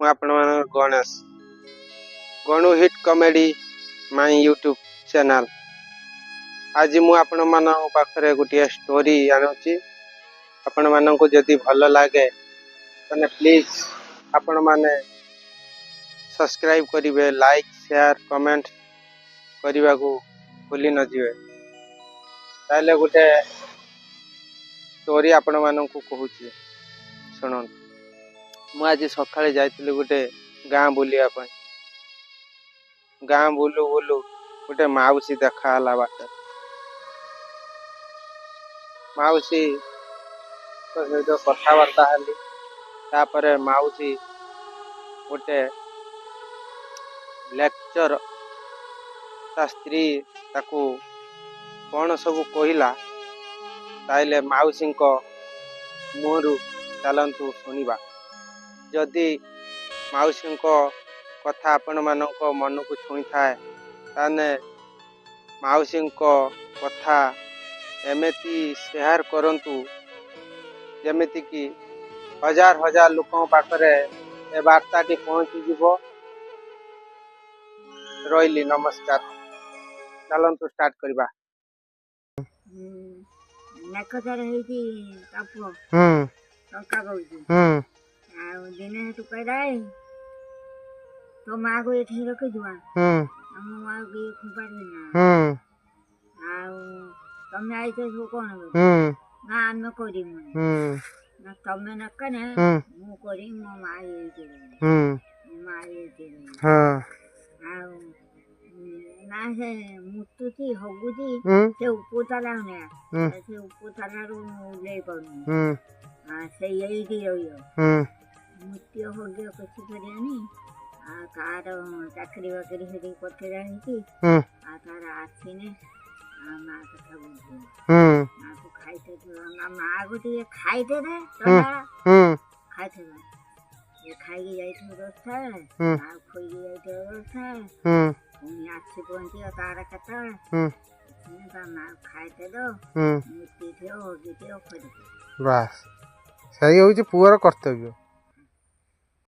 ମୁଁ ଆପଣମାନଙ୍କର Ganesh ଗଣୁ hit comedy ମାଇ YouTube channel. ଆଜି ମୁଁ ଆପଣମାନଙ୍କ ପାଖରେ ଗୋଟିଏ ଷ୍ଟୋରି ଆଣୁଛି। ଆପଣମାନଙ୍କୁ ଯଦି ଭଲ ଲାଗେ ତାହେଲେ ପ୍ଲିଜ ଆପଣମାନେ ସବସ୍କ୍ରାଇବ କରିବେ, ଲାଇକ୍ ସେୟାର କମେଣ୍ଟ କରିବାକୁ ଭୁଲି ନ ଯିବେ। ତାହେଲେ ଗୋଟେ ଷ୍ଟୋରି ଆପଣମାନଙ୍କୁ କହୁଛି, ଶୁଣନ୍ତୁ। ମୁଁ ଆଜି ସକାଳେ ଯାଇଥିଲି ଗୋଟେ ଗାଁ ବୁଲିବା ପାଇଁ। ଗାଁ ବୁଲୁ ବୁଲୁ ଗୋଟେ ମାଉସୀ ଦେଖା ହେଲା ବାଟରେ। ମାଉସୀ ସହିତ କଥାବାର୍ତ୍ତା ହେଲି। ତାପରେ ମାଉସୀ ଗୋଟେ ଲେକ୍ଚର, ତା ସ୍ତ୍ରୀ ତାକୁ କ'ଣ ସବୁ କହିଲା, ତାହେଲେ ମାଉସୀଙ୍କ ମୁହଁରୁ ଚାଲନ୍ତୁ ଶୁଣିବା। ଯଦି ମାଉସୀଙ୍କ କଥା ଆପଣମାନଙ୍କ ମନକୁ ଛୁଇଁଥାଏ ତାହେଲେ ମାଉସୀଙ୍କ କଥା ଏମିତି ସେୟାର କରନ୍ତୁ ଯେମିତିକି ହଜାର ହଜାର ଲୋକଙ୍କ ପାଖରେ ଏ ବାର୍ତ୍ତାଟି ପହଞ୍ଚିଯିବ। ରହିଲି, ନମସ୍କାର। ଚାଲନ୍ତୁ ଷ୍ଟାର୍ଟ କରିବା। ନାକଚର ହେଇକି ତାପ ଟଙ୍କା କହୁଛି ଆଉ ଦିନେ ହେତୁ କହିଲା ତୋ ମାଆକୁ ଏଠି ରଖିଯିବା, ଆମ ମାଆକୁ ଇଏ ଖୋପାଡ଼ି ନା ଆଉ ତମେ ଆଇଛ ସବୁ କ'ଣ ନା ଆମେ କରିବୁ ନା ତମେ ନ କନେ ମୁଁ କରିବି, ମୋ ମା ଇଏ ମା ଇଏ ଆଉ ନା ସେ ମୁତୁଛି ହଗୁଛି ସେ ଉପତାଲା ନୁହେଁ, ସେ ଉପତାଲାରୁ ଓହ୍ଲେଇ ପାରୁନି, ସେ ଏଇଠି ରହିବ ମୃତ୍ୟୁ ହଗ୍ୟ କିଛି କରିବନି। ଆଉ ତାର ଚାକିରି ବାକିରି ସେଠି କରିତେ ଜାଣିଛି, ଆଉ ତାର ଆସିନେ ଆଉ ମା କଥା ବୁଝିବ। ମାକୁ ଖାଇତେ ମାକୁ ଟିକେ ଖାଇତେ ଦେ, ଖାଇତେ ଦେ। ଏ ଖାଇକି ଯାଇଥିବ 10ଟା ବେଳେ, ଆଉ ଖୋଇକି ଯାଇଥିବ 10ଟା ବେଳେ, ପୁଣି ଆସି ପହଞ୍ଚିବ ତାର କେତେବେଳେ, ତା ମା ଖାଇତେ ଦो, ମୁତିଥିବ ହଗିଥିବ ଖୋଇଥିବ। ବାସ୍, ସେଇ ହେଉଛି ପୁଅର କର୍ତ୍ତବ୍ୟ।